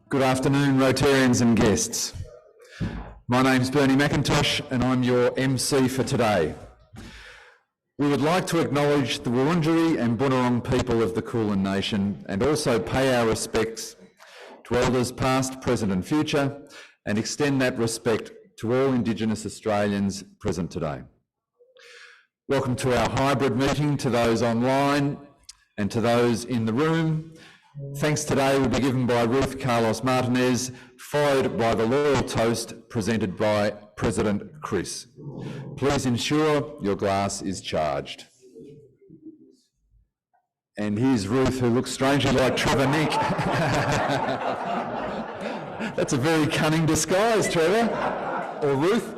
Good afternoon, Rotarians and guests. My name's Bernie McIntosh and I'm your MC for today. We would like to acknowledge the Wurundjeri and Bunurong people of the Kulin Nation and also pay our respects to elders past, present and future, and extend that respect to all Indigenous Australians present today. Welcome to our hybrid meeting, to those online and to those in the room. Thanks today will be given by Ruth Carlos Martinez, followed by the loyal toast presented by President Chris. Please ensure your glass is charged. And here's Ruth, who looks strangely like Trevor Nick. That's a very cunning disguise, Trevor. Or Ruth.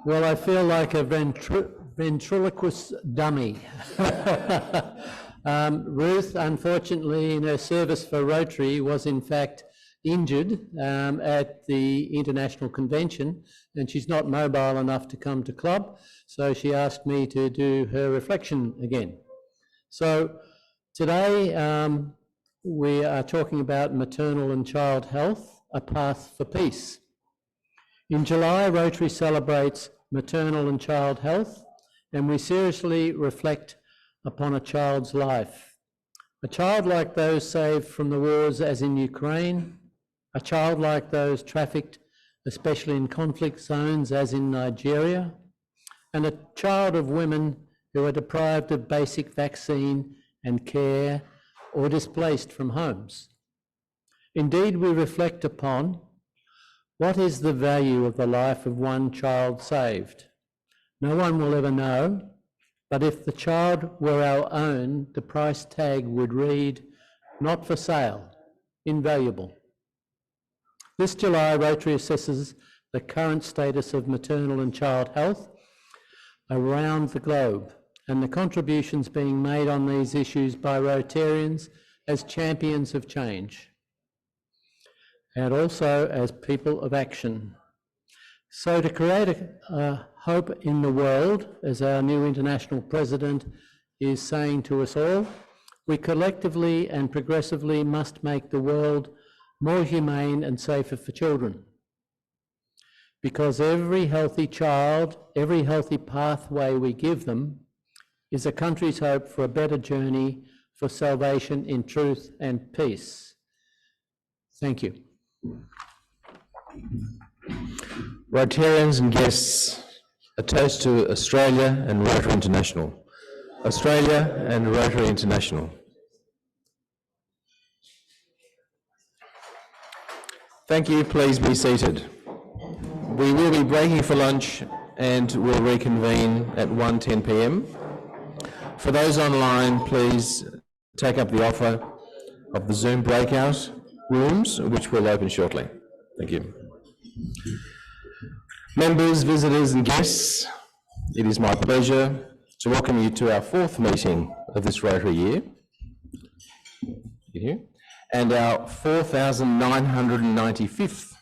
Well, I feel like a ventriloquist dummy. Ruth, unfortunately, in her service for Rotary, was in fact injured at the International Convention, and she's not mobile enough to come to club, so she asked me to do her reflection again. So today we are talking about maternal and child health, a path for peace. In July, Rotary celebrates maternal and child health, and we seriously reflect upon a child's life. A child like those saved from the wars as in Ukraine, a child like those trafficked, especially in conflict zones as in Nigeria, and a child of women who are deprived of basic vaccine and care or displaced from homes. Indeed, we reflect upon what is the value of the life of one child saved. No one will ever know, but if the child were our own, the price tag would read, not for sale, invaluable. This July, Rotary assesses the current status of maternal and child health around the globe and the contributions being made on these issues by Rotarians as champions of change and also as people of action. So to create a hope in the world, as our new international president is saying to us all, we collectively and progressively must make the world more humane and safer for children. Because every healthy child, every healthy pathway we give them is a country's hope for a better journey for salvation in truth and peace. Thank you. Rotarians and guests, a toast to Australia and Rotary International. Australia and Rotary International. Thank you, please be seated. We will be breaking for lunch and will reconvene at 1:10 p.m. For those online, please take up the offer of the Zoom breakout rooms, which will open shortly. Thank you. Members, visitors and guests, it is my pleasure to welcome you to our fourth meeting of this Rotary year and our 4,995th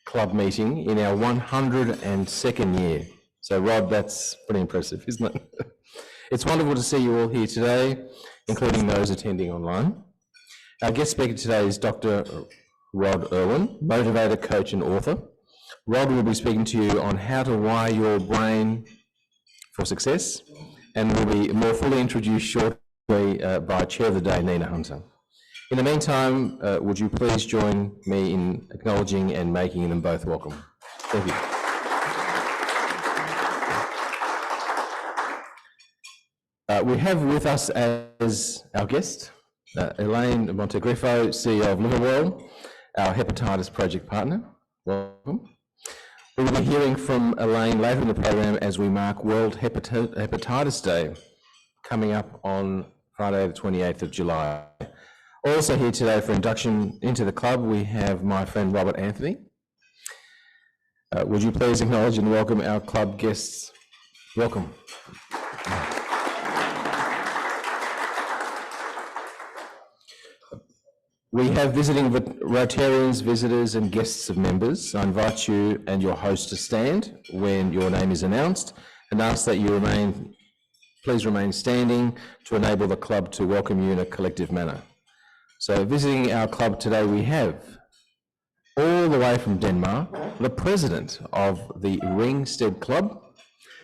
club meeting in our 102nd year. So Rob, that's pretty impressive, isn't it? It's wonderful to see you all here today, including those attending online. Our guest speaker today is Dr. Rob Irwin, motivator, coach and author. Rod will be speaking to you on how to wire your brain for success and will be more fully introduced shortly by Chair of the Day, Nina Hunter. In the meantime, would you please join me in acknowledging and making them both welcome. Thank you. We have with us as our guest, Elaine Montegrifo, CEO of Liverwell, our Hepatitis project partner. Welcome. We will be hearing from Elaine later in the program as we mark World Hepatitis Day, coming up on Friday the 28th of July. Also here today for induction into the club, we have my friend Robert Anthony. Would you please acknowledge and welcome our club guests? Welcome. We have visiting Rotarians, visitors and guests of members. I invite you and your host to stand when your name is announced and ask that you remain please remain standing to enable the club to welcome you in a collective manner. So visiting our club today, we have, all the way from Denmark, the president of the Ringsted Club,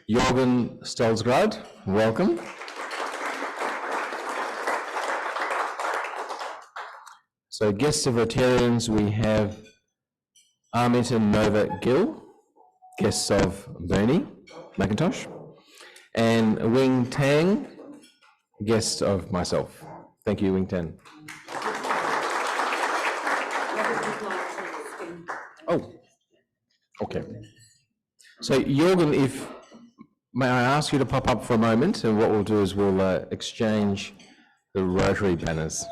Jørgen Stolzgrad. Welcome. So guests of Rotarians, we have Armita Nova Gill, guests of Bernie McIntosh, and Wing Tang, guest of myself. Thank you, Wing Tang. Oh, okay. So Jørgen, may I ask you to pop up for a moment, and what we'll do is we'll exchange the Rotary banners.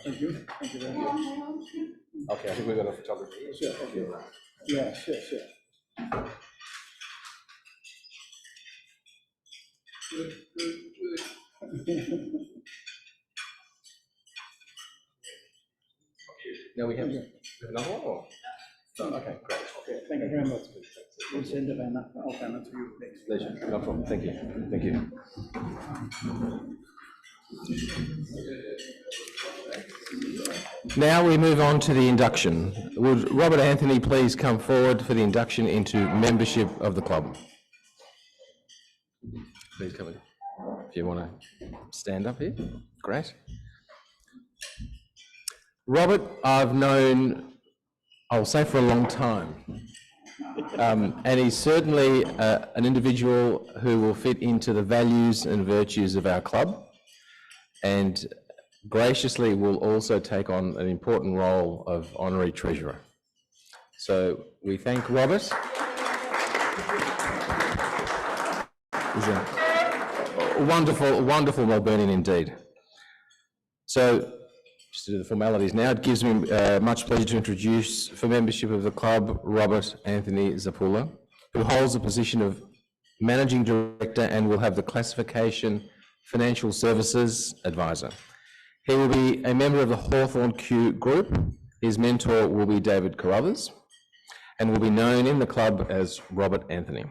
Thank you. Thank you very much. Okay, I think we've got a photographer here. Sure, okay. Yeah, sure. Now we have another one? Or? Okay, great. Okay, thank you very much. We'll send the banner to you next. Pleasure. No problem. Thank you. Thank you. Now we move on to the induction. Would Robert Anthony please come forward for the induction into membership of the club? Please come in. If you want to stand up here, great. Robert, I've known, I'll say for a long time, and he's certainly an individual who will fit into the values and virtues of our club, and graciously will also take on an important role of honorary treasurer. So we thank Robert. He's a wonderful Melbourneian indeed. So just to do the formalities now, it gives me much pleasure to introduce for membership of the club, Robert Anthony Zappulla, who holds the position of Managing Director and will have the classification Financial Services Advisor. He will be a member of the Hawthorn Q group. His mentor will be David Carruthers and will be known in the club as Robert Anthony.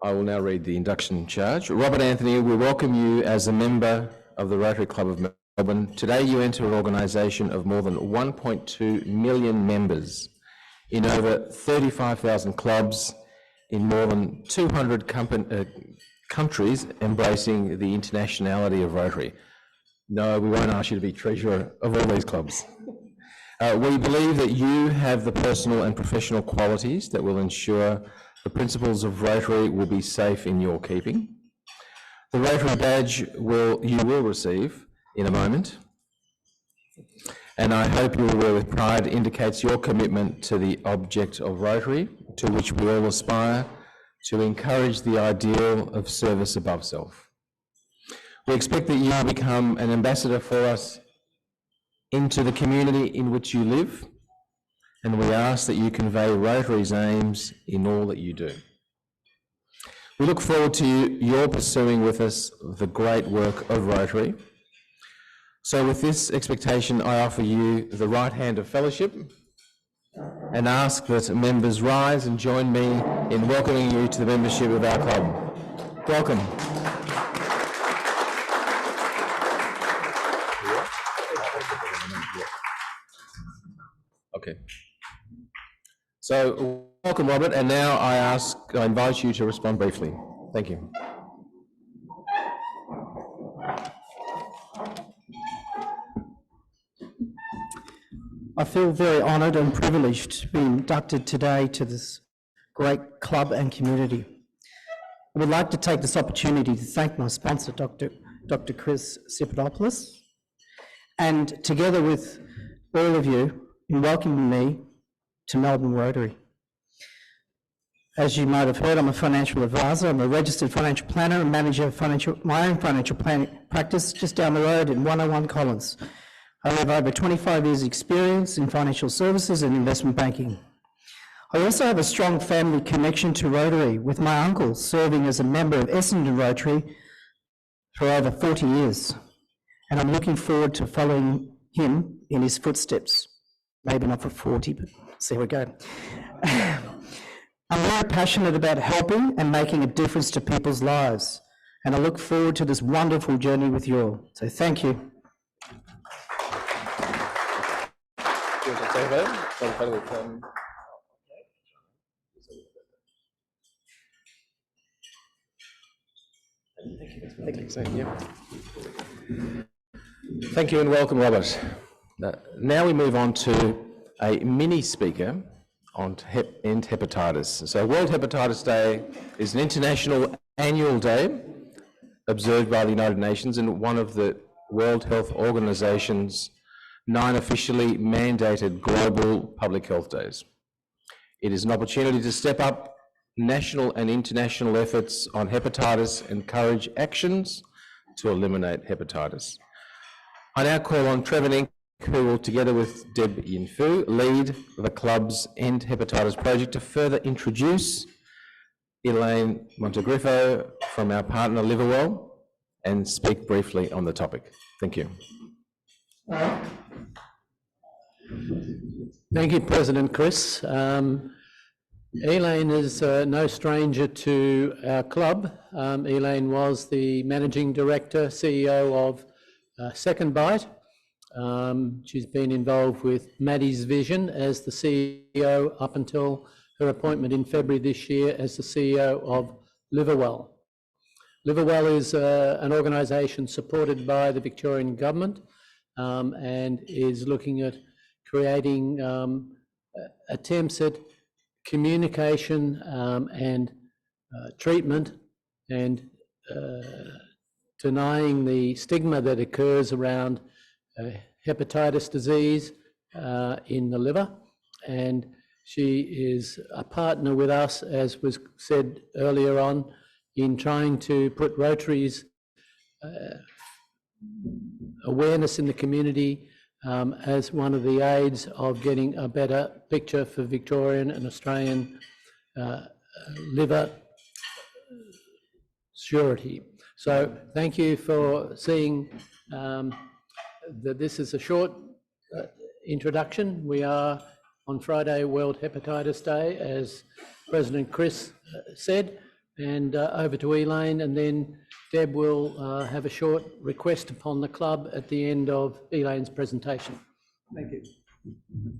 I will now read the induction charge. Robert Anthony, we welcome you as a member of the Rotary Club of Melbourne. Today you enter an organisation of more than 1.2 million members in over 35,000 clubs in more than 200 countries, embracing the internationality of Rotary. No, we won't ask you to be treasurer of all these clubs. We believe that you have the personal and professional qualities that will ensure the principles of Rotary will be safe in your keeping. The Rotary badge you will receive in a moment, and I hope you will wear with pride, indicates your commitment to the object of Rotary, to which we all aspire, to encourage the ideal of service above self. We expect that you will become an ambassador for us into the community in which you live, and we ask that you convey Rotary's aims in all that you do. We look forward to your pursuing with us the great work of Rotary. So with this expectation, I offer you the right hand of fellowship and ask that members rise and join me in welcoming you to the membership of our club. Welcome. Okay. So welcome, Robert, and now I invite you to respond briefly. Thank you. I feel very honoured and privileged to be inducted today to this great club and community. I would like to take this opportunity to thank my sponsor, Dr. Chris Sipodopoulos, and together with all of you in welcoming me to Melbourne Rotary. As you might have heard, I'm a financial advisor. I'm a registered financial planner and manager of my own financial planning practice just down the road in 101 Collins. I have over 25 years' experience in financial services and investment banking. I also have a strong family connection to Rotary, with my uncle serving as a member of Essendon Rotary for over 40 years. and I'm looking forward to following him in his footsteps. Maybe not for 40, but see how we go. I'm very passionate about helping and making a difference to people's lives, and I look forward to this wonderful journey with you all. So thank you. Thank you and welcome, Robert. Now we move on to a mini speaker on end hepatitis. So World Hepatitis Day is an international annual day observed by the United Nations and one of the World Health Organization's 9 officially mandated global public health days. It is an opportunity to step up national and international efforts on hepatitis and encourage actions to eliminate hepatitis. I now call on Trevor Nink, who will, together with Deb Yinfu, lead the club's End Hepatitis project to further introduce Elaine Montegriffo from our partner Liverwell and speak briefly on the topic. Thank you. Thank you, President Chris. Elaine is no stranger to our club. Elaine was the Managing Director, CEO of Second Bite. She's been involved with Maddie's Vision as the CEO up until her appointment in February this year as the CEO of Liverwell. Liverwell is an organisation supported by the Victorian Government and is looking at creating attempts at communication and treatment and denying the stigma that occurs around hepatitis disease in the liver. And she is a partner with us, as was said earlier on, in trying to put Rotary's awareness in the community as one of the aids of getting a better picture for Victorian and Australian liver surety. So thank you for seeing that this is a short introduction. We are on Friday, World Hepatitis Day, as President Chris said, and over to Elaine, and then Deb will have a short request upon the club at the end of Elaine's presentation. Thank you.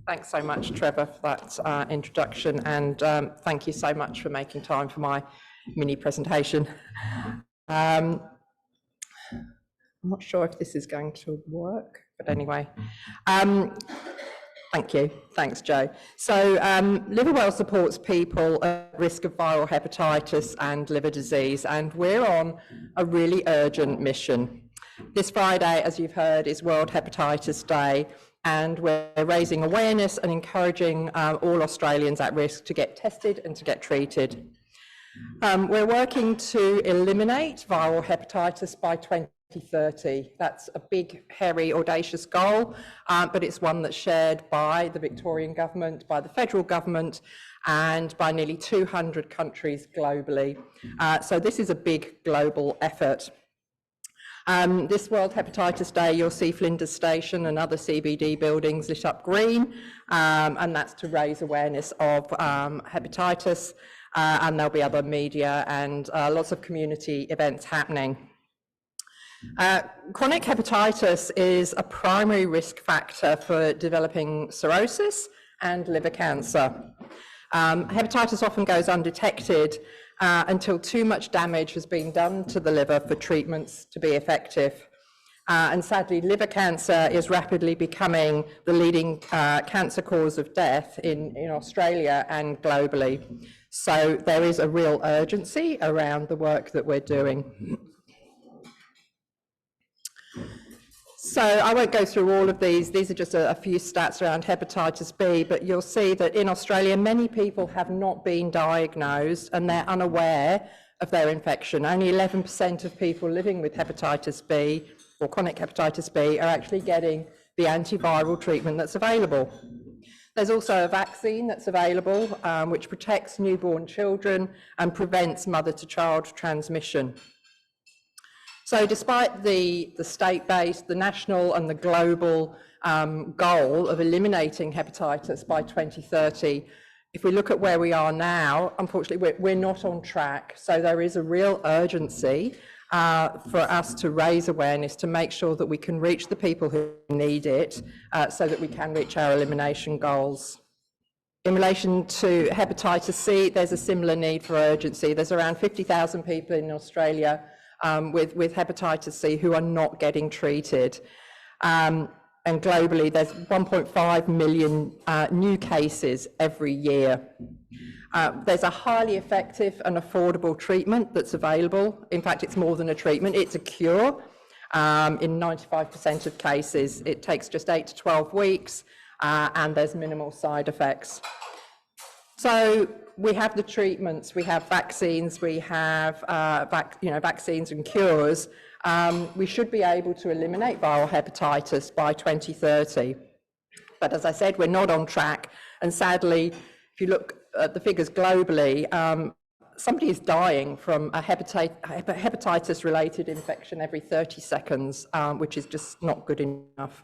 Thanks so much, Trevor, for that introduction, and thank you so much for making time for my mini presentation. I'm not sure if this is going to work, but anyway. Thank you. Thanks, Joe. So Liverwell supports people at risk of viral hepatitis and liver disease, and we're on a really urgent mission. This Friday, as you've heard, is World Hepatitis Day, and we're raising awareness and encouraging all Australians at risk to get tested and to get treated. We're working to eliminate viral hepatitis by 2030. That's a big, hairy, audacious goal, but it's one that's shared by the Victorian Government, by the Federal Government, and by nearly 200 countries globally. So this is a big global effort. This World Hepatitis Day, you'll see Flinders Station and other CBD buildings lit up green, and that's to raise awareness of hepatitis, and there'll be other media and lots of community events happening. Chronic hepatitis is a primary risk factor for developing cirrhosis and liver cancer. Hepatitis often goes undetected until too much damage has been done to the liver for treatments to be effective. And sadly, liver cancer is rapidly becoming the leading cancer cause of death in Australia and globally. So there is a real urgency around the work that we're doing. So I won't go through all of these. These are just a few stats around hepatitis B, but you'll see that in Australia, many people have not been diagnosed and they're unaware of their infection. Only 11% of people living with hepatitis B or chronic hepatitis B are actually getting the antiviral treatment that's available. There's also a vaccine that's available, which protects newborn children and prevents mother-to-child transmission. So despite the state-based, the national and the global goal of eliminating hepatitis by 2030, if we look at where we are now, unfortunately, we're not on track. So there is a real urgency for us to raise awareness, to make sure that we can reach the people who need it, so that we can reach our elimination goals. In relation to hepatitis C, there's a similar need for urgency. There's around 50,000 people in Australia with hepatitis C who are not getting treated. And globally, there's 1.5 million new cases every year. There's a highly effective and affordable treatment that's available. In fact, it's more than a treatment, it's a cure. In 95% of cases, it takes just 8 to 12 weeks, and there's minimal side effects. So we have the treatments, we have vaccines, we have vaccines and cures. We should be able to eliminate viral hepatitis by 2030. But as I said, we're not on track. And sadly, if you look at the figures globally, somebody is dying from a hepatitis-related infection every 30 seconds, which is just not good enough.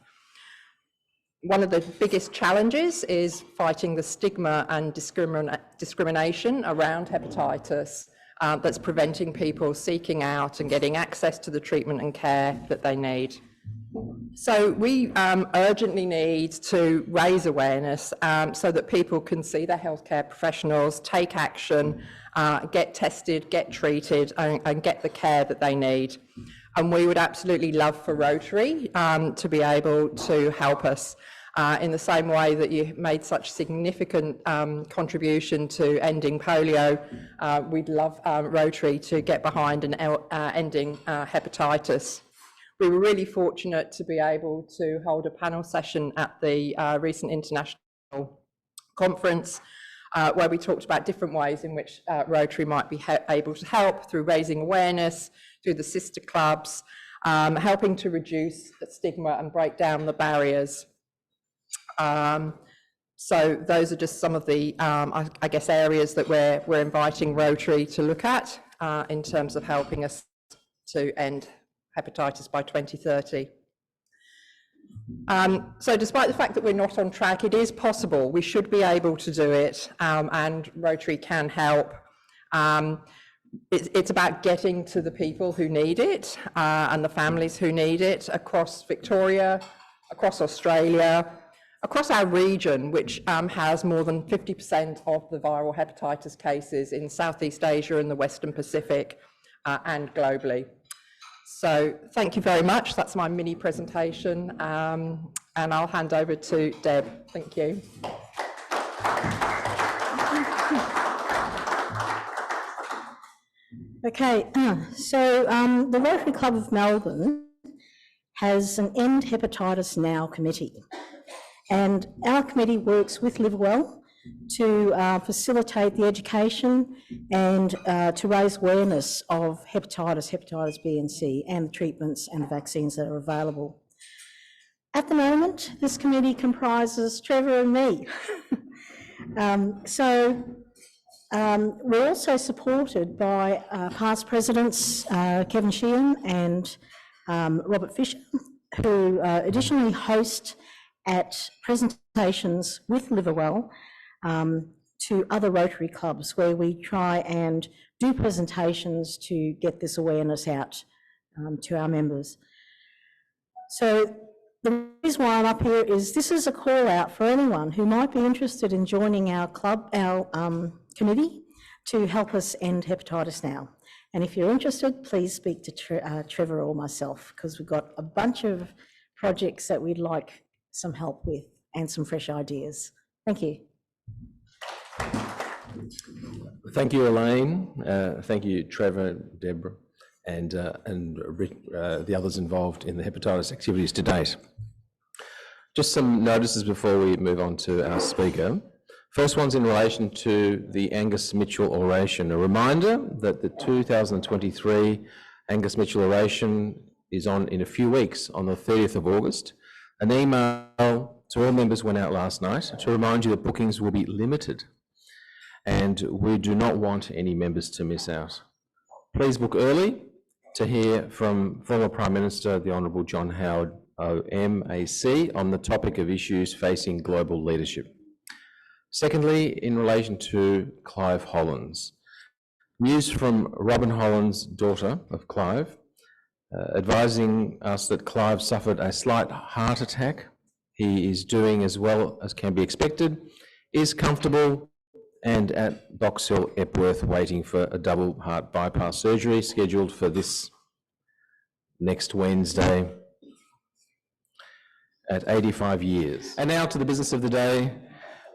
One of the biggest challenges is fighting the stigma and discrimination around hepatitis that's preventing people seeking out and getting access to the treatment and care that they need. So we urgently need to raise awareness so that people can see their healthcare professionals, take action, get tested, get treated, and get the care that they need. And we would absolutely love for Rotary to be able to help us in the same way that you made such significant contribution to ending polio. We'd love Rotary to get behind and ending hepatitis. We were really fortunate to be able to hold a panel session at the recent international conference where we talked about different ways in which Rotary might be able to help through raising awareness, through the sister clubs, helping to reduce the stigma and break down the barriers. So those are just some of the, I guess, areas that we're inviting Rotary to look at in terms of helping us to end hepatitis by 2030. So despite the fact that we're not on track, it is possible. We should be able to do it, and Rotary can help. It's about getting to the people who need it and the families who need it across Victoria, across Australia, across our region, which has more than 50% of the viral hepatitis cases in Southeast Asia and the Western Pacific and globally. So thank you very much. That's my mini presentation, and I'll hand over to Deb. Thank you. Okay, so the Rotary Club of Melbourne has an End Hepatitis Now committee, and our committee works with Liverwell to facilitate the education and to raise awareness of hepatitis B and C, and the treatments and the vaccines that are available. At the moment, this committee comprises Trevor and me. We're also supported by past presidents Kevin Sheehan and Robert Fisher, who additionally host at presentations with Liverwell to other Rotary clubs, where we try and do presentations to get this awareness out to our members. So the reason why I'm up here is this is a call out for anyone who might be interested in joining our club, our committee, to help us end hepatitis now. And if you're interested, please speak to Trevor or myself, because we've got a bunch of projects that we'd like some help with and some fresh ideas. Thank you. Thank you, Elaine. Thank you, Trevor, Deborah, and the others involved in the hepatitis activities to date. Just some notices before we move on to our speaker. First one's in relation to the Angus Mitchell oration. A reminder that the 2023 Angus Mitchell oration is on in a few weeks, on the 30th of August. An email to all members went out last night to remind you that bookings will be limited, and we do not want any members to miss out. Please book early to hear from former Prime Minister, the Honourable John Howard OMAC, on the topic of issues facing global leadership. Secondly, in relation to Clive Hollands, news from Robin Hollands, daughter of Clive, advising us that Clive suffered a slight heart attack. He is doing as well as can be expected, is comfortable, and at Box Hill, Epworth, waiting for a double heart bypass surgery scheduled for this next Wednesday at 85 years. And now to the business of the day.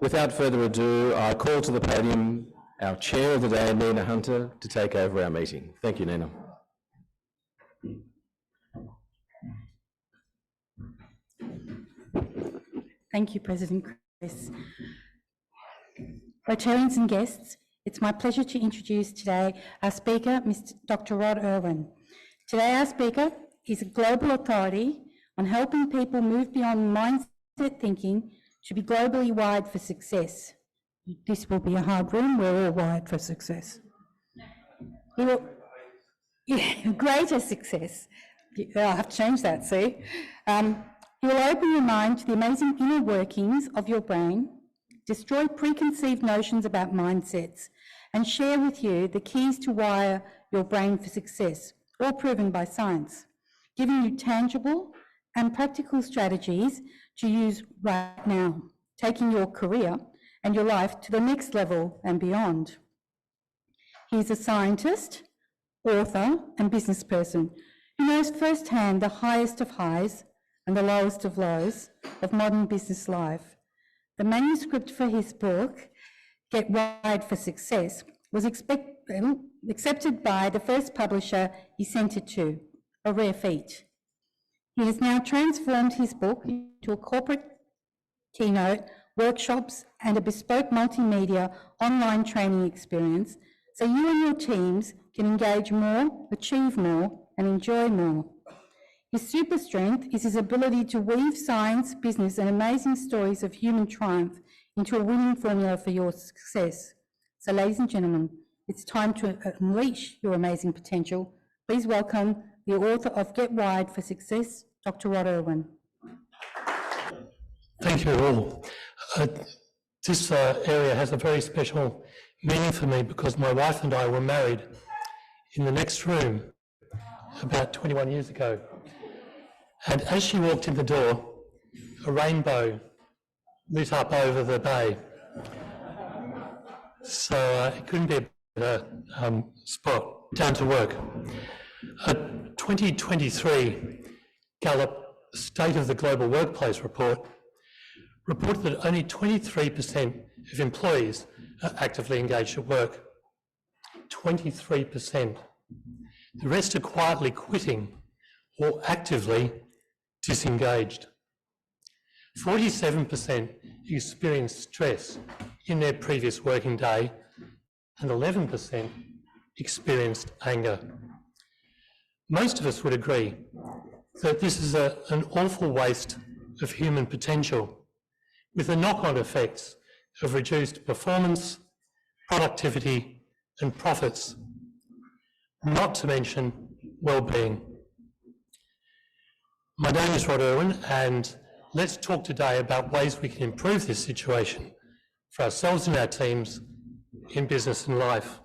Without further ado, I call to the podium our chair of the day, Nina Hunter, to take over our meeting. Thank you, Nina. Thank you, President Chris. Rotarians and guests, it's my pleasure to introduce today our speaker, Mr. Dr. Rob Irwin. Today our speaker is a global authority on helping people move beyond mindset thinking to be globally wired for success. This will be a hard room, we're all wired for success. Greater success. I'll have to change that, see? He will open your mind to the amazing inner workings of your brain, destroy preconceived notions about mindsets, and share with you the keys to wire your brain for success, all proven by science, giving you tangible and practical strategies to use right now, taking your career and your life to the next level and beyond. He's a scientist, author, and business person who knows firsthand the highest of highs and the lowest of lows of modern business life. The manuscript for his book, Get Wired for Success, was accepted by the first publisher he sent it to, a rare feat. He has now transformed his book into a corporate keynote, workshops, and a bespoke multimedia online training experience so you and your teams can engage more, achieve more, and enjoy more. His super strength is his ability to weave science, business, and amazing stories of human triumph into a winning formula for your success. So, ladies and gentlemen, it's time to unleash your amazing potential. Please welcome the author of Get Wired for Success, Dr. Rob Irwin. Thank you all. This area has a very special meaning for me because my wife and I were married in the next room about 21 years ago. And as she walked in the door, a rainbow lit up over the bay. So it couldn't be a better spot. Down to work. A 2023 Gallup State of the Global Workplace report reported that only 23% of employees are actively engaged at work. 23%. The rest are quietly quitting or actively disengaged. 47% experienced stress in their previous working day and 11% experienced anger. Most of us would agree that this is an awful waste of human potential with the knock-on effects of reduced performance, productivity and profits, not to mention well-being. My name is Rod Irwin, and let's talk today about ways we can improve this situation for ourselves and our teams in business and life.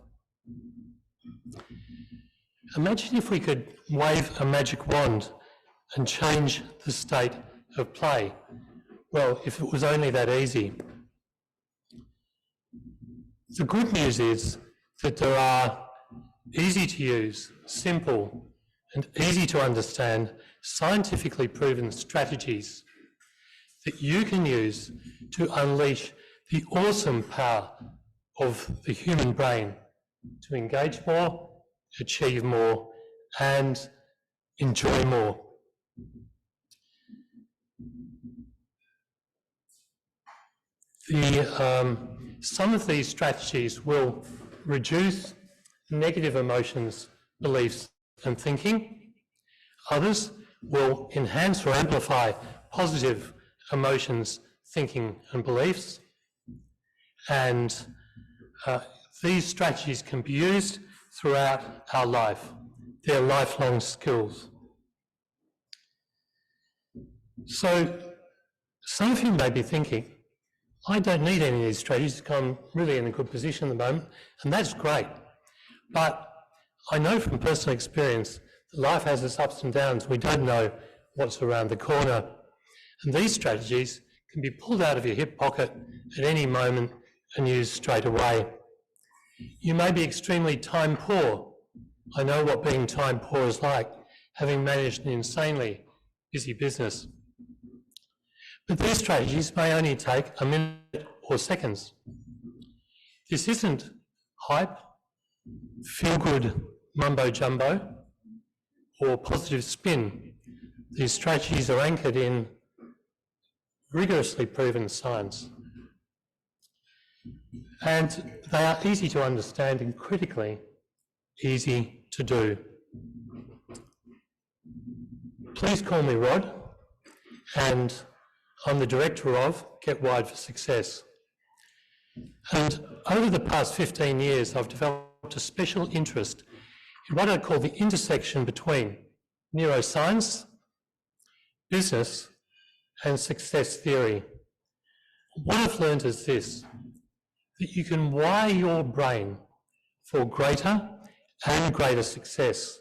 Imagine if we could wave a magic wand and change the state of play. Well, if it was only that easy. The good news is that there are easy to use, simple, and easy to understand, scientifically proven strategies that you can use to unleash the awesome power of the human brain to engage more, achieve more, and enjoy more. Some of these strategies will reduce negative emotions, beliefs, and thinking. Others will enhance or amplify positive emotions, thinking, and beliefs. And these strategies can be used throughout our life. their lifelong skills. So some of you may be thinking, I don't need any of these strategies because I'm really in a good position at the moment, and that's great. But I know from personal experience that life has its ups and downs. We don't know what's around the corner. And these strategies can be pulled out of your hip pocket at any moment and used straight away. You may be extremely time poor. I know what being time poor is like, having managed an insanely busy business. But these strategies may only take a minute or seconds. This isn't hype, feel-good mumbo-jumbo, or positive spin. These strategies are anchored in rigorously proven science. And they are easy to understand and critically easy to do. Please call me Rod, and I'm the director of Get Wired for Success. And over the past 15 years, I've developed a special interest in what I call the intersection between neuroscience, business, and success theory. What I've learned is this, that you can wire your brain for greater and greater success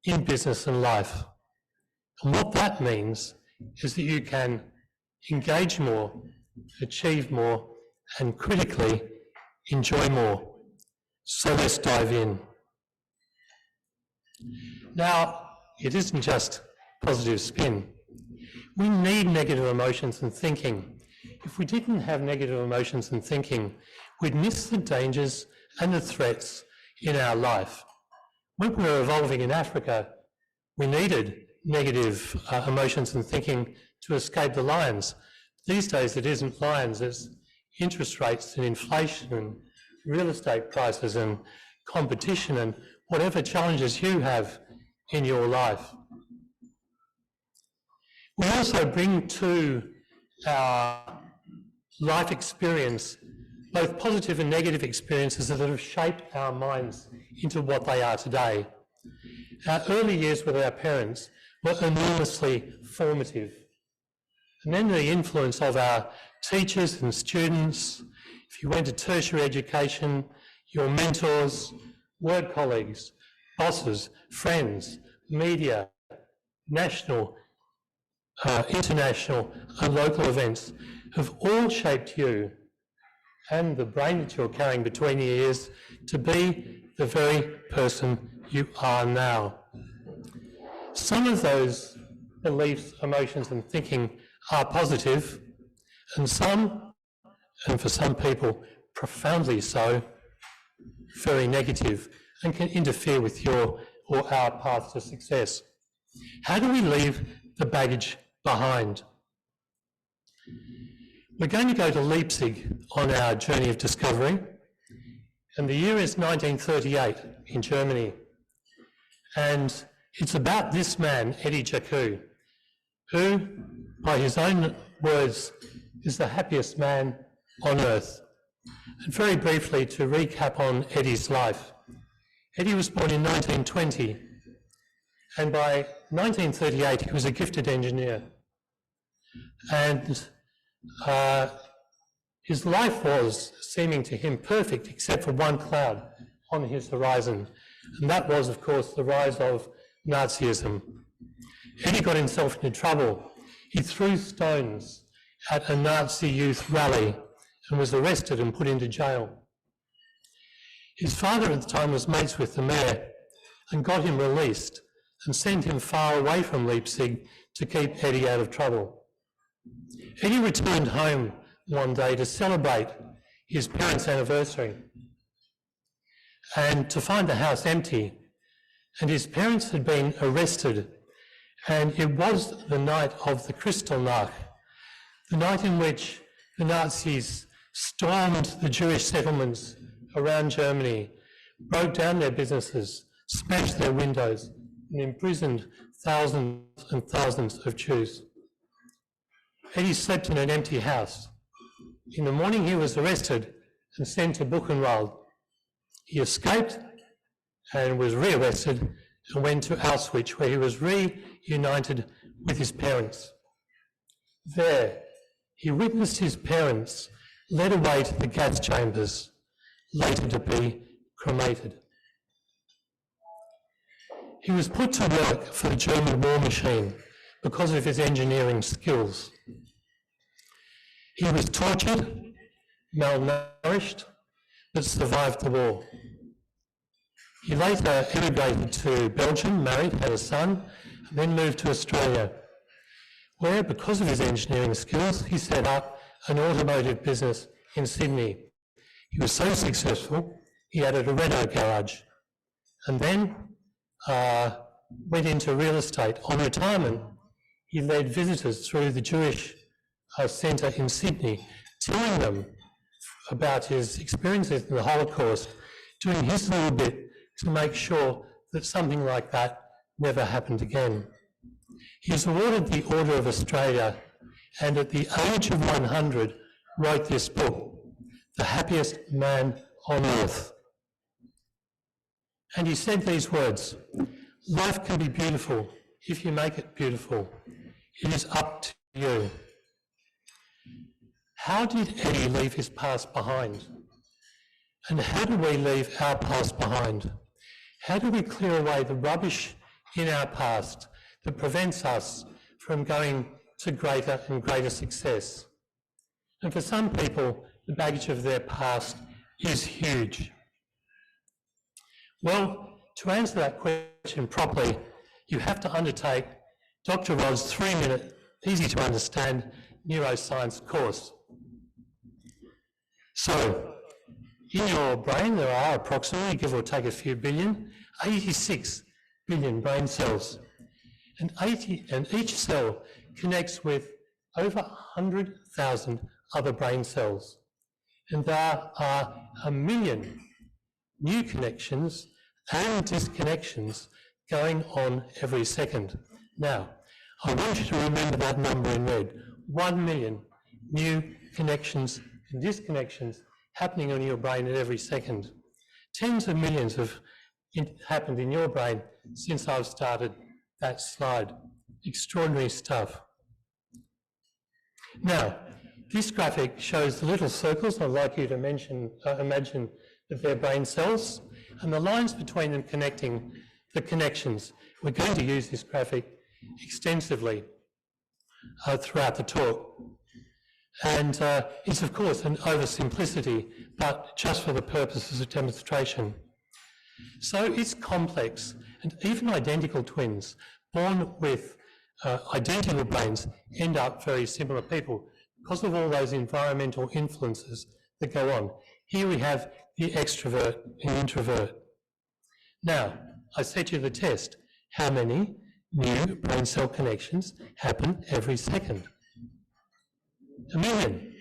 in business and life. And what that means is that you can engage more, achieve more, and critically enjoy more. So let's dive in. Now, it isn't just positive spin. We need negative emotions and thinking. If we didn't have negative emotions and thinking, we'd miss the dangers and the threats in our life. When we were evolving in Africa, we needed negative emotions and thinking to escape the lions. These days it isn't lions, it's interest rates and inflation and real estate prices and competition and whatever challenges you have in your life. We also bring to our life experience both positive and negative experiences that have shaped our minds into what they are today. Our early years with our parents were enormously formative. And then the influence of our teachers and students, if you went to tertiary education, your mentors, work colleagues, bosses, friends, media, national, international and local events have all shaped you and the brain that you're carrying between your ears to be the very person you are now. Some of those beliefs, emotions and thinking are positive, and some, and for some people profoundly so, very negative and can interfere with your or our path to success. How do we leave the baggage behind? We're going to go to Leipzig on our journey of discovery, and the year is 1938 in Germany. And it's about this man, Eddie Jacu, who, by his own words, is the happiest man on earth. And very briefly, to recap on Eddie's life. Eddie was born in 1920, and by 1938 he was a gifted engineer. And his life was seeming to him perfect except for one cloud on his horizon, and that was, of course, the rise of Nazism. Eddie got himself into trouble. He threw stones at a Nazi youth rally and was arrested and put into jail. His father at the time was mates with the mayor and got him released and sent him far away from Leipzig to keep Eddie out of trouble. Eddie returned home one day to celebrate his parents' anniversary and to find the house empty, and his parents had been arrested, and it was the night of the Kristallnacht, the night in which the Nazis stormed the Jewish settlements around Germany, broke down their businesses, smashed their windows, and imprisoned thousands and thousands of Jews. Eddie slept in an empty house. In the morning he was arrested and sent to Buchenwald. He escaped and was rearrested and went to Auschwitz, where he was reunited with his parents. There, he witnessed his parents led away to the gas chambers, later to be cremated. He was put to work for the German war machine because of his engineering skills. He was tortured, malnourished, but survived the war. He later emigrated to Belgium, married, had a son, and then moved to Australia, where, because of his engineering skills, he set up an automotive business in Sydney. He was so successful, he added a Renault garage, and then went into real estate. On retirement, he led visitors through the Jewish Centre in Sydney, telling them about his experiences in the Holocaust, doing his little bit to make sure that something like that never happened again. He was awarded the Order of Australia, and at the age of 100 wrote this book, The Happiest Man on Earth. And he said these words, "Life can be beautiful if you make it beautiful. It is up to you." How did Eddie leave his past behind? And how do we leave our past behind? How do we clear away the rubbish in our past that prevents us from going to greater and greater success? And for some people, the baggage of their past is huge. Well, to answer that question properly, you have to undertake Dr. Rob's 3-minute, easy to understand neuroscience course. So, in your brain there are approximately, give or take a few billion, 86 billion brain cells. And each cell connects with over 100,000 other brain cells. And there are 1 million new connections and disconnections going on every second. Now, I want you to remember that number in red. 1 million new connections and disconnections happening on your brain at every second. Tens of millions have happened in your brain since I've started that slide. Extraordinary stuff. Now, this graphic shows the little circles. I'd like you to imagine that they're brain cells, and the lines between them connecting the connections. We're going to use this graphic extensively throughout the talk. And it's of course an oversimplicity, but just for the purposes of demonstration. So it's complex, and even identical twins born with identical brains end up very similar people because of all those environmental influences that go on. Here we have the extrovert and introvert. Now, I set you the test. How many new brain cell connections happen every second? 1 million.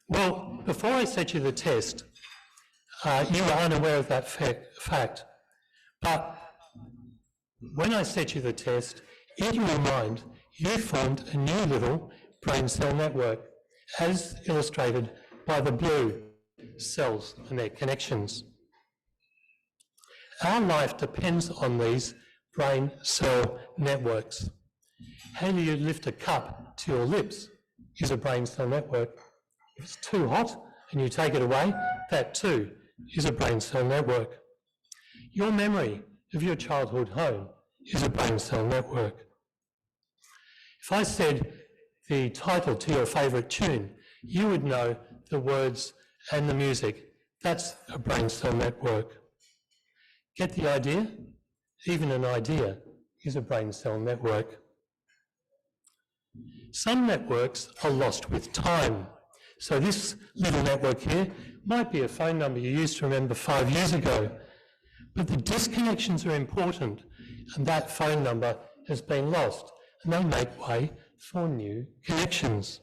Well, before I set you the test, you were unaware of that fact. But when I set you the test, in your mind, you formed a new little brain cell network, as illustrated by the blue cells and their connections. Our life depends on these brain cell networks. How do you lift a cup to your lips is a brain cell network. If it's too hot and you take it away, that too is a brain cell network. Your memory of your childhood home is a brain cell network. If I said the title to your favourite tune, you would know the words and the music. That's a brain cell network. Get the idea? Even an idea is a brain cell network. Some networks are lost with time. So this little network here might be a phone number you used to remember 5 years ago, but the disconnections are important, and that phone number has been lost, and they make way for new connections.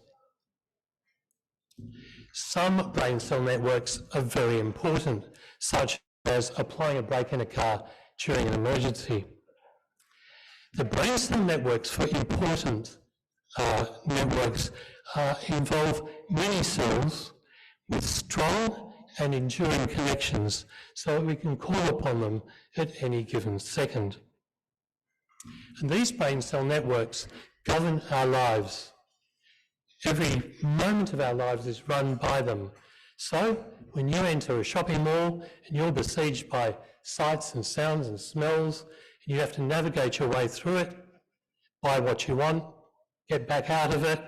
Some brain cell networks are very important, such as applying a brake in a car during an emergency. The brain cell networks for important networks involve many cells with strong and enduring connections so that we can call upon them at any given second. And these brain cell networks govern our lives. Every moment of our lives is run by them. So when you enter a shopping mall and you're besieged by sights and sounds and smells, and you have to navigate your way through it, buy what you want, get back out of it,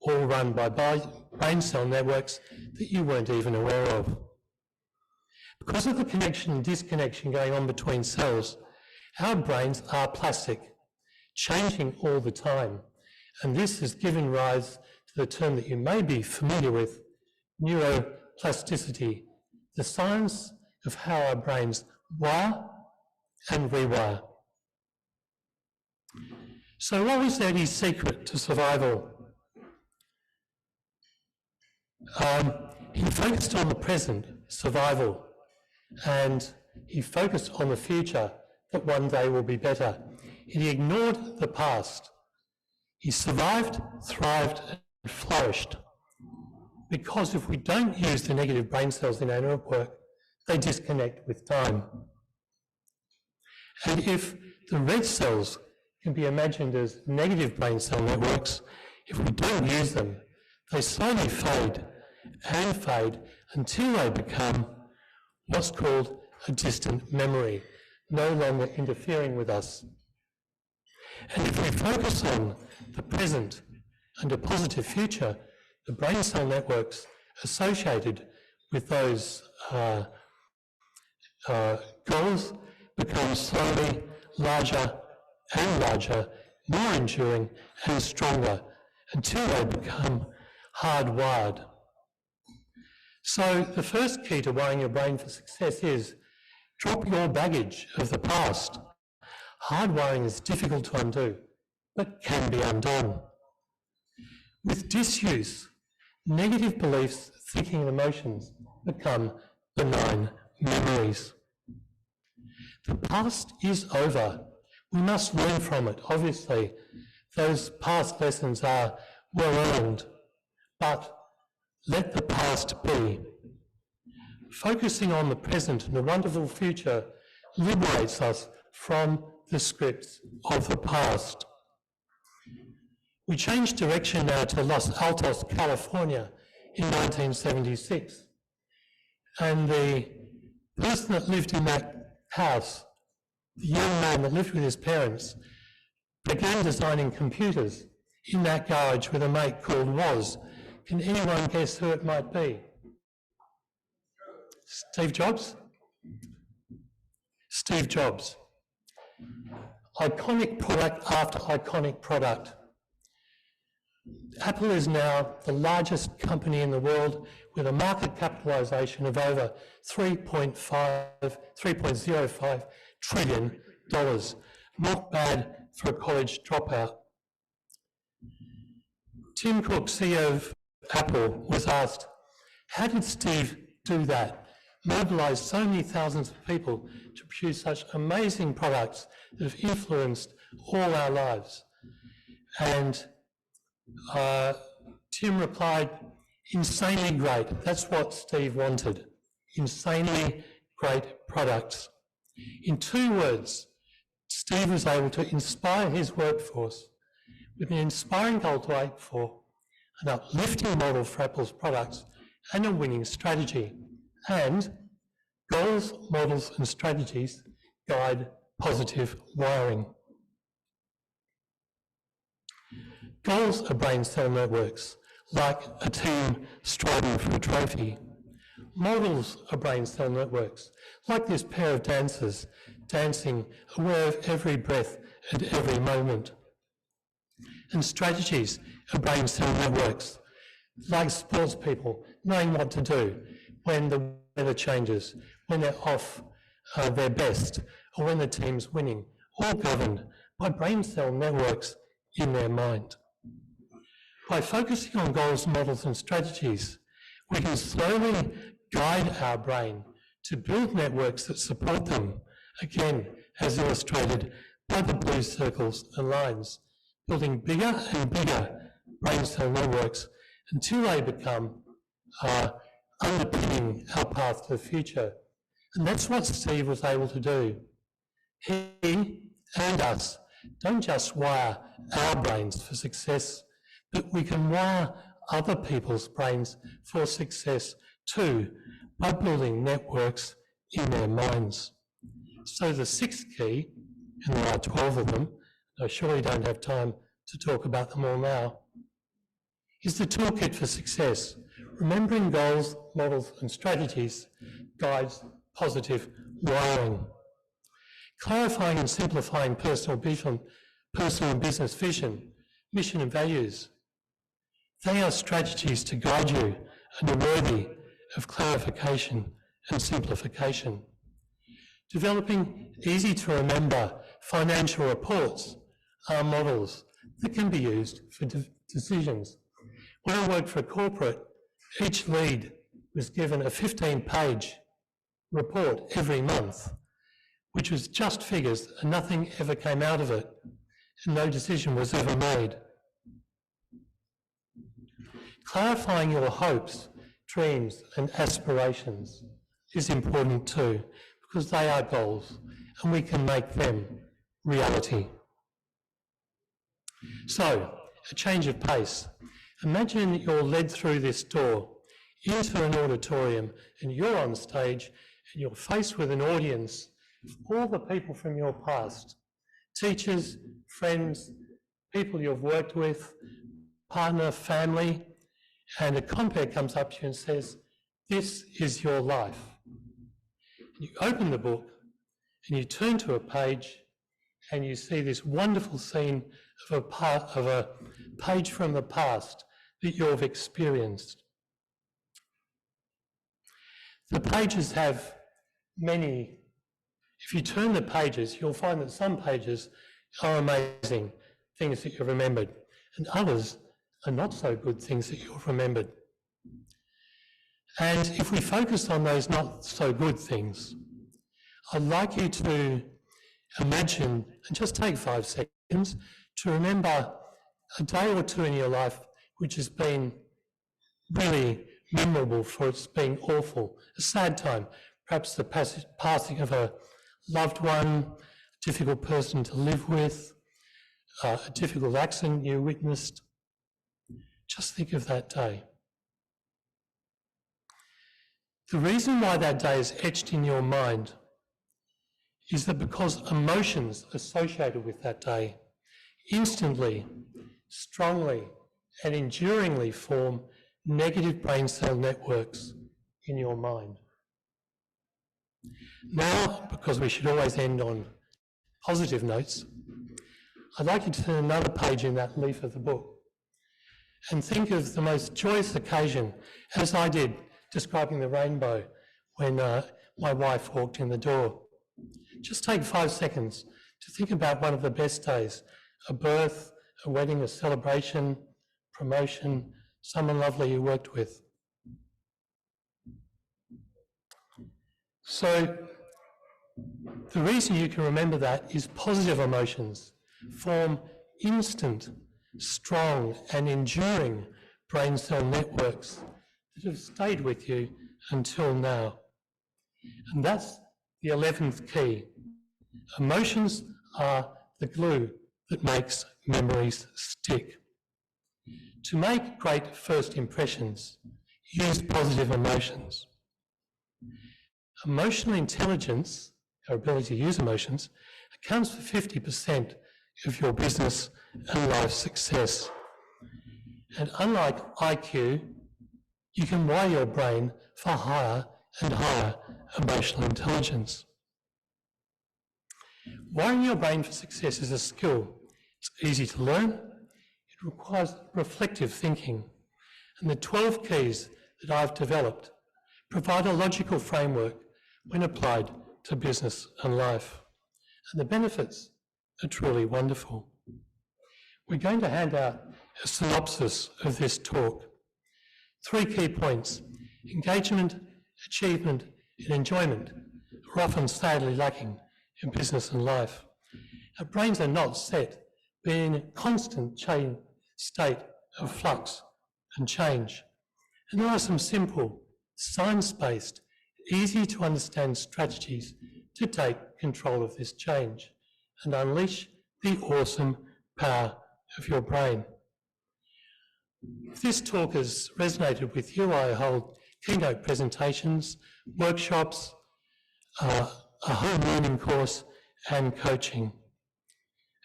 all run by brain cell networks that you weren't even aware of. Because of the connection and disconnection going on between cells, our brains are plastic, changing all the time. And this has given rise to the term that you may be familiar with, neuroplasticity, the science of how our brains wire and rewire. So what was Eddie's secret to survival? He focused on the present, survival, and he focused on the future, that one day will be better. He ignored the past. He survived, thrived, and flourished. Because if we don't use the negative brain cells in our network, they disconnect with time. And if the red cells can be imagined as negative brain cell networks, if we don't use them, they slowly fade and fade until they become what's called a distant memory, no longer interfering with us. And if we focus on the present and a positive future, the brain cell networks associated with those goals become slowly larger and larger, more enduring and stronger, until they become hardwired. So the first key to wiring your brain for success is drop your baggage of the past. Hardwiring is difficult to undo, but can be undone. With disuse, negative beliefs, thinking and emotions become benign memories. The past is over. We must learn from it. Obviously, those past lessons are well earned, but let the past be. Focusing on the present and the wonderful future liberates us from the scripts of the past. We changed direction now to Los Altos, California in 1976. And the person that lived in that house, the young man that lived with his parents, began designing computers in that garage with a mate called Woz. Can anyone guess who it might be? Steve Jobs? Steve Jobs. Iconic product after iconic product. Apple is now the largest company in the world with a market capitalisation of over $3.05 trillion. Not bad for a college dropout. Tim Cook, CEO of Apple, was asked, how did Steve do that? Mobilise so many thousands of people to produce such amazing products that have influenced all our lives. And Tim replied, insanely great. That's what Steve wanted. Insanely great products. In 2 words, Steve was able to inspire his workforce with an inspiring goal to aim for, an uplifting model for Apple's products, and a winning strategy. And goals, models, and strategies guide positive wiring. Goals are brain cell networks, like a team striving for a trophy. Models are brain cell networks, like this pair of dancers dancing, aware of every breath and every moment. And strategies are brain cell networks, like sports people knowing what to do when the weather changes, when they're off their best, or when the team's winning, all governed by brain cell networks in their mind. By focusing on goals, models, and strategies, we can slowly guide our brain to build networks that support them, again, as illustrated by the blue circles and lines, building bigger and bigger brain cell networks until they become underpinning our path to the future. And that's what Steve was able to do. He and us don't just wire our brains for success, but we can wire other people's brains for success too, by building networks in their minds. So the sixth key, and there are 12 of them, I surely don't have time to talk about them all now, is the toolkit for success. Remembering goals, models and strategies guides positive wiring. Clarifying and simplifying personal and business vision, mission and values. They are strategies to guide you and are worthy of clarification and simplification. Developing easy to remember financial reports are models that can be used for decisions. When I worked for a corporate, each lead was given a 15-page report every month, which was just figures and nothing ever came out of it, and no decision was ever made. Clarifying your hopes, dreams and aspirations is important too, because they are goals and we can make them reality. So, a change of pace. Imagine you're led through this door into an auditorium and you're on stage and you're faced with an audience of all the people from your past, teachers, friends, people you've worked with, partner, family, and a compere comes up to you and says, "This is your life." You open the book and you turn to a page and you see this wonderful scene of a page from the past that you've experienced. The pages have many. If you turn the pages, you'll find that some pages are amazing things that you've remembered, and others are not so good things that you've remembered. And if we focus on those not so good things, I'd like you to imagine, and just take 5 seconds, to remember a day or two in your life which has been really memorable for its being awful, a sad time, perhaps the passing of a loved one, a difficult person to live with, a difficult accident you witnessed. Just think of that day. The reason why that day is etched in your mind is that because emotions associated with that day instantly, strongly and enduringly form negative brain cell networks in your mind. Now, because we should always end on positive notes, I'd like you to turn another page in that leaf of the book and think of the most joyous occasion, as I did, describing the rainbow when my wife walked in the door. Just take 5 seconds to think about one of the best days, a birth, a wedding, a celebration, promotion, someone lovely you worked with. So the reason you can remember that is positive emotions form instant, strong and enduring brain cell networks that have stayed with you until now. And that's the 11th key. Emotions are the glue that makes memories stick. To make great first impressions, use positive emotions. Emotional intelligence, our ability to use emotions, accounts for 50% of your business and life success. And unlike IQ, you can wire your brain for higher and higher emotional intelligence. Wiring your brain for success is a skill. It's easy to learn. It requires reflective thinking. And the 12 keys that I've developed provide a logical framework when applied to business and life. And the benefits are truly wonderful. We're going to hand out a synopsis of this talk. 3 key points: engagement, achievement, and enjoyment are often sadly lacking in business and life. Our brains are not set, but in a constant state of flux and change. And there are some simple science-based, easy to understand strategies to take control of this change and unleash the awesome power of your brain. If this talk has resonated with you, I hold keynote presentations, workshops, a home learning course and coaching.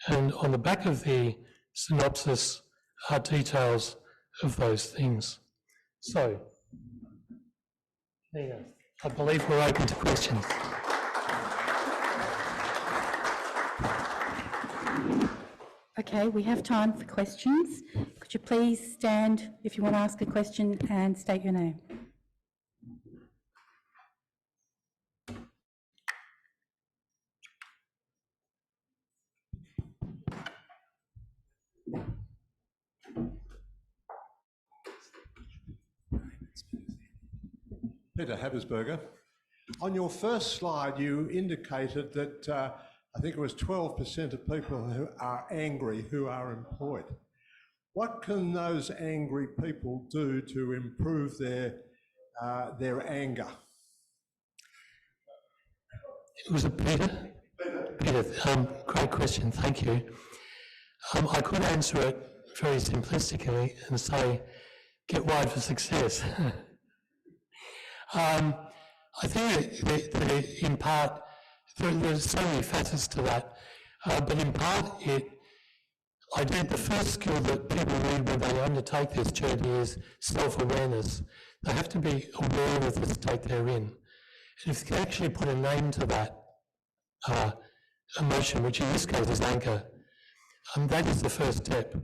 And on the back of the synopsis are details of those things. So, Nina, I believe we're open to questions. Okay, we have time for questions. Could you please stand if you want to ask a question and state your name? Peter Habsburger. On your first slide, you indicated that I think it was 12% of people who are angry who are employed. What can those angry people do to improve their anger? Was it Peter? Peter, great question, thank you. I could answer it very simplistically and say, get wired for success. I think that in part, there's so many facets to that, but in part I think the first skill that people need when they undertake this journey is self-awareness. They have to be aware of the state they're in. And if they actually put a name to that emotion, which in this case is anger, that is the first step.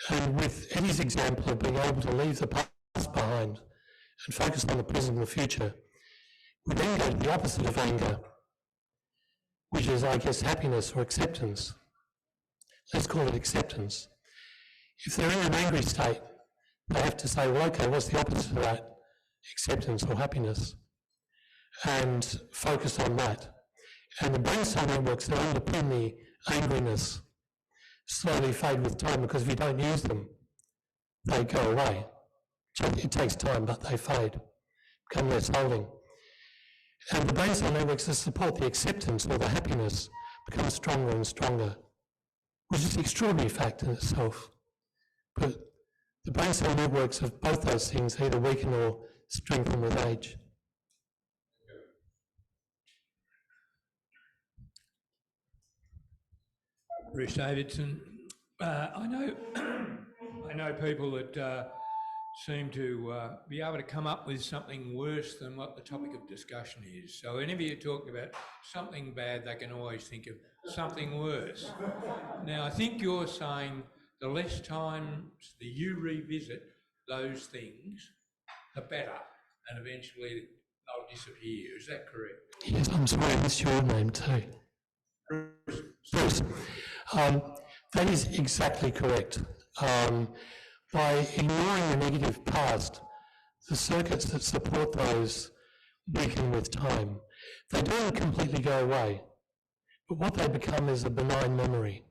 And with Eddie's example of being able to leave the past behind and focus on the present and the future, we then go to the opposite of anger, which is, I guess, happiness or acceptance. Let's call it acceptance. If they're in an angry state, they have to say, well, okay, what's the opposite of that? Acceptance or happiness. And focus on that. And the brain cell networks that underpin the angriness slowly fade with time, because if you don't use them, they go away. It takes time, but they fade, become less holding. And the brain cell networks that support the acceptance or the happiness become stronger and stronger, which is an extraordinary fact in itself. But the brain cell networks of both those things either weaken or strengthen with age. Bruce Davidson. I know people that seem to be able to come up with something worse than what the topic of discussion is. So whenever you talk about something bad, they can always think of something worse. Now, I think you're saying the less times that you revisit those things, the better, and eventually they'll disappear. Is that correct? Yes, I'm sorry, I missed your name too. Bruce. That is exactly correct. By ignoring the negative past, the circuits that support those weaken with time. They don't completely go away, but what they become is a benign memory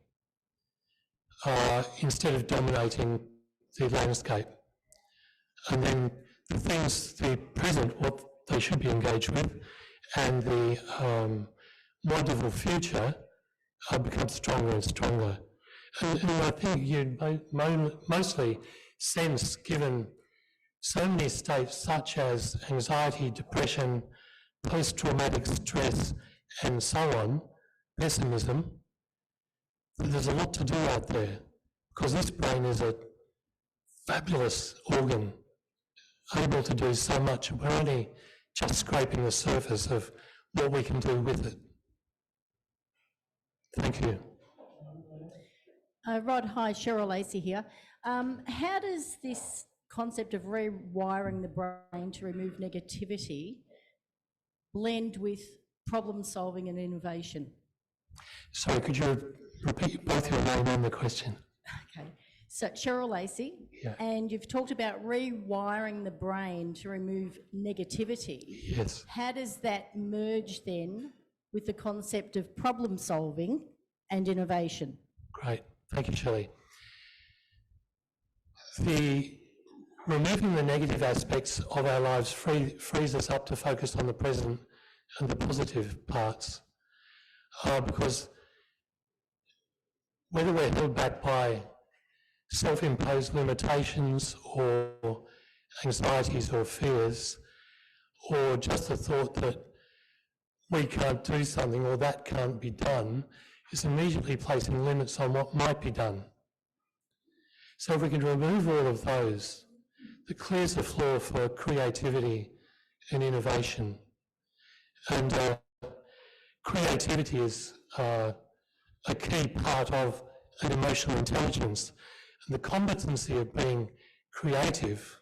instead of dominating the landscape. And then the things, the present, what they should be engaged with, and the wonderful future become stronger and stronger. And I think you'd mostly sense, given so many states such as anxiety, depression, post-traumatic stress, and so on, pessimism, that there's a lot to do out there, because this brain is a fabulous organ, able to do so much. We're only just scraping the surface of what we can do with it. Thank you. Rod, hi, Cheryl Lacey here. How does this concept of rewiring the brain to remove negativity blend with problem solving and innovation? Sorry, could you repeat both your name and the question? Okay, so Cheryl Lacey, yeah. And you've talked about rewiring the brain to remove negativity. Yes. How does that merge then with the concept of problem solving and innovation? Great, thank you, Shelley. The Removing the negative aspects of our lives frees us up to focus on the present and the positive parts. Because whether we're held back by self-imposed limitations or anxieties or fears, or just the thought that we can't do something or that can't be done, is immediately placing limits on what might be done. So if we can remove all of those, it clears the floor for creativity and innovation. And creativity is a key part of an emotional intelligence. And the competency of being creative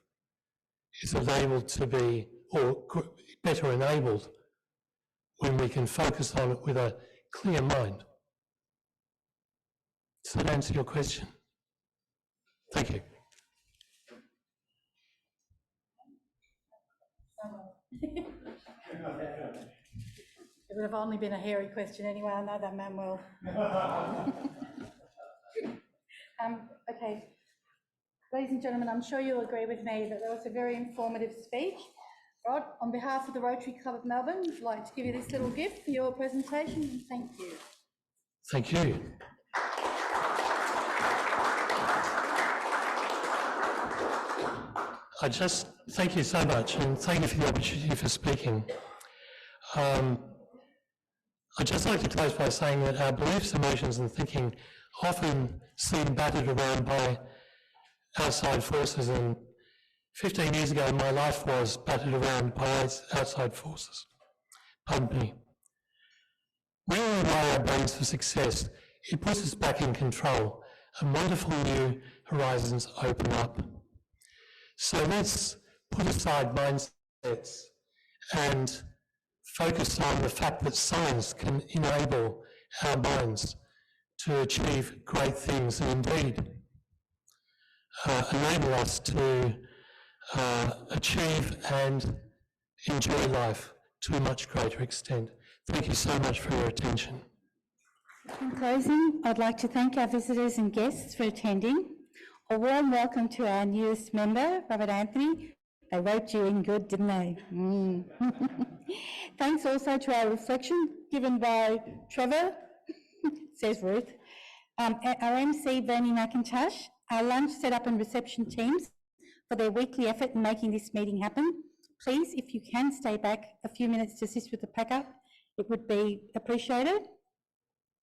is enabled to be, or better enabled, when we can focus on it with a clear mind. Does that answer your question? Thank you. It would have only been a hairy question anyway, I know that man well. Okay, ladies and gentlemen, I'm sure you'll agree with me that that was a very informative speech. Rod, on behalf of the Rotary Club of Melbourne, I'd like to give you this little gift for your presentation, and thank you. Thank you. Thank you so much, and thank you for the opportunity for speaking. I'd just like to close by saying that our beliefs, emotions and thinking often seem battered around by outside forces, and 15 years ago my life was battered around by outside forces. Pardon me. When we rely our brains for success, it puts us back in control and wonderful new horizons open up. So let's put aside mindsets and focus on the fact that science can enable our minds to achieve great things and indeed enable us to achieve and enjoy life to a much greater extent. Thank you so much for your attention. In closing, I'd like to thank our visitors and guests for attending. A warm welcome to our newest member, Robert Anthony. They wrote you in good, didn't they? Thanks also to our reflection given by Trevor, says Ruth, our MC Bernie McIntosh, our lunch setup and reception teams for their weekly effort in making this meeting happen. Please, if you can, stay back a few minutes to assist with the pack-up. It would be appreciated.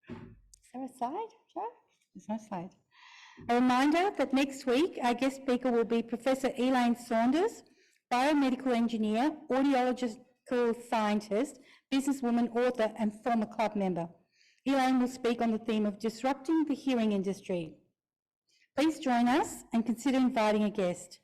Is there a slide, Joe? There's no slide. A reminder that next week our guest speaker will be Professor Elaine Saunders, biomedical engineer, audiological scientist, businesswoman, author and former club member. Elaine will speak on the theme of disrupting the hearing industry. Please join us and consider inviting a guest.